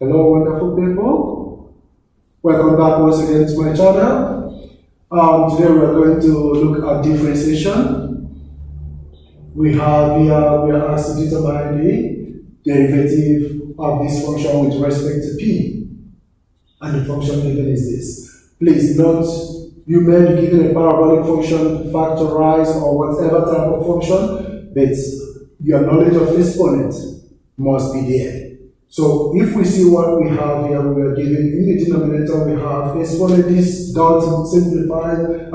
Hello, wonderful people. Welcome back once again to my channel. Today we are going to look at differentiation. We have here, we are asked to determine the derivative of this function with respect to p. And the function given is this. Please note, you may be given a parabolic function, factorized, or whatever type of function, but your knowledge of exponent must be there. So if we see what we have here, we are given in the denominator, we have exponent. This dot simplified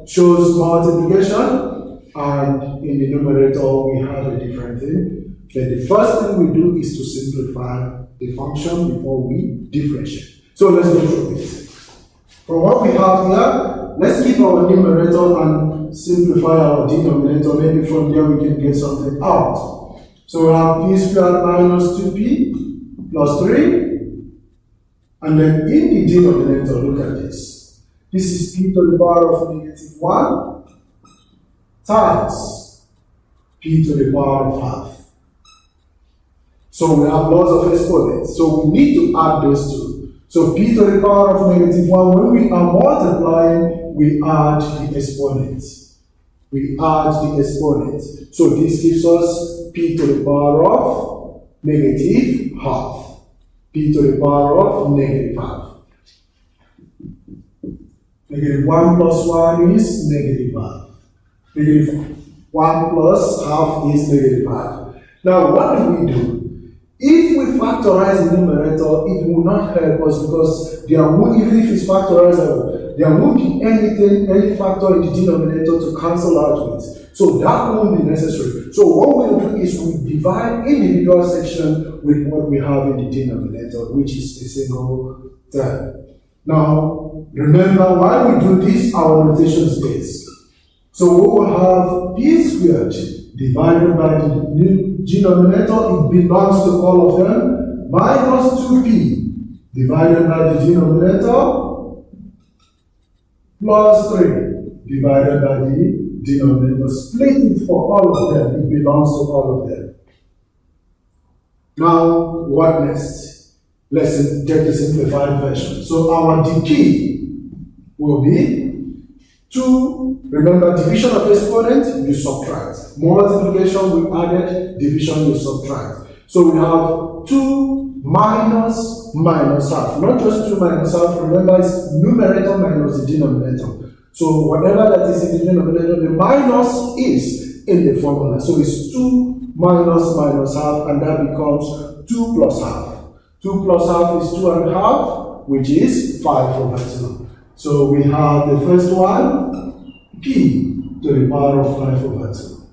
shows multiplication, and in the numerator we have a different thing. But the first thing we do is to simplify the function before we differentiate. So let's go through it. From what we have here, let's keep our numerator and simplify our denominator. Maybe from there we can get something out. So we have p squared minus 2p plus 3. And then in the denominator, look at this. This is p to the power of negative 1 times p to the power of half. So we have lots of exponents. So we need to add those two. So p to the power of negative 1, when we are multiplying, we add the exponent. We add the exponent. So this gives us p to the power of negative half. P to the power of negative half. Negative 1 plus 1 is negative half. Negative 1 plus half is negative half. Now what do we do? If we factorize the numerator, it will not help us because there won't, even if it's factorizable, there won't be any factor in the denominator to cancel out with. So that won't be necessary. So what we'll do is we divide individual section with what we have in the denominator, which is a single term. Now, remember, while we do this, our notation stays. So we will have p squared divided by the new denominator, it belongs to all of them, minus 2p divided by the denominator, plus 3 divided by the denominator. Split it for all of them, it belongs to all of them. Now, what next? Let's take the simplified version. So our decay will be 2, remember division of exponent, you subtract. Multiplication, we added, division, you subtract. So we have 2 minus half. Not just 2 minus half, remember it's numerator minus the denominator. So whatever that is in the denominator, the minus is in the formula. So it's 2 minus half, and that becomes 2 plus half. 2 plus half is 2.5, which is 5 over 2. So we have the first one, p to the power of 5 over 2.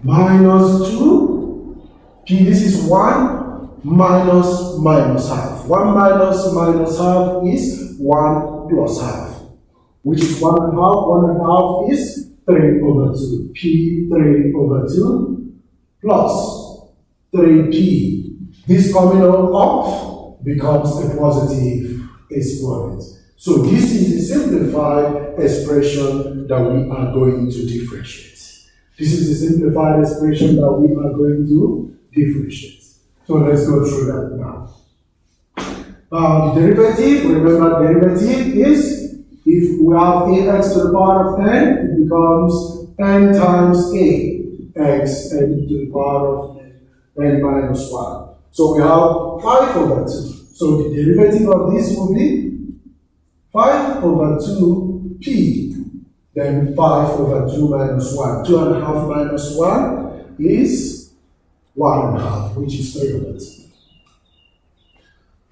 Minus 2, p, this is 1 minus half. 1 minus half is 1 plus half, which is 1.5. 1.5 is 3 over 2. p 3 over 2 plus 3p. This coming up becomes a positive exponent. So this is the simplified expression that we are going to differentiate. This is the simplified expression that we are going to differentiate. So let's go through that now. The derivative, remember derivative is, if we have ax to the power of n, it becomes n times a, x n to the power of n minus 1. So we have 5 over 2. So the derivative of this will be 5 over 2p, then 5 over 2 minus 1. 2.5 minus 1 is 1.5, which is 3 over 2.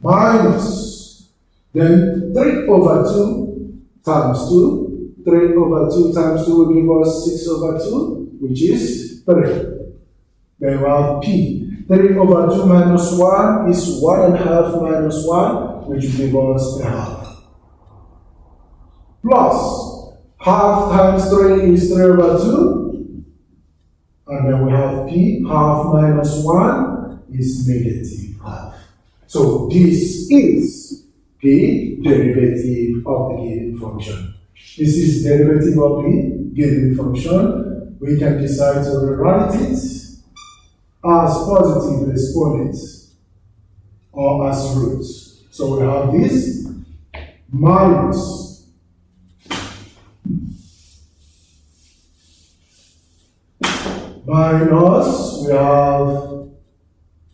Minus, then 3 over 2 times 2. 3 over 2 times 2 will give us 6 over 2, which is 3. Then we have p. 3 over 2 minus 1 is 1.5 minus 1, which will give us a half. Plus, half times 3 is 3 over 2. And then we have p, half minus 1 is negative half. So this is the derivative of the given function. This is derivative of the given function. We can decide to rewrite it as positive exponent or as roots. So we have this minus minus, we have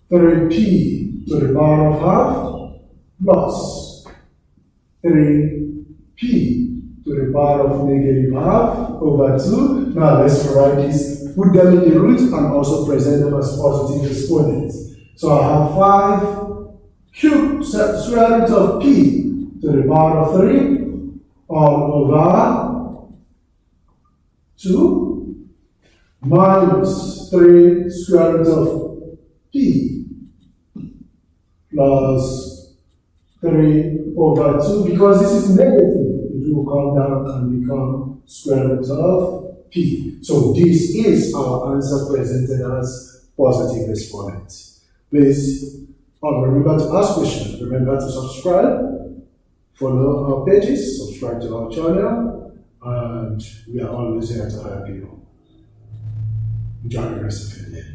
3p to the power of half plus 3p to the power of negative half over 2. Now let's rewrite this, put them in the root and also present them as positive exponents. So I have 5 cubed square root of p to the power of 3 all over 2 minus 3 square root of p plus 3 over 2. Because this is negative, it will come down and become square root of p. So this is our answer presented as positive exponent. Please remember to ask questions. Remember to subscribe, follow our pages, subscribe to our channel, and we are always here to help you. Enjoy the rest of your day.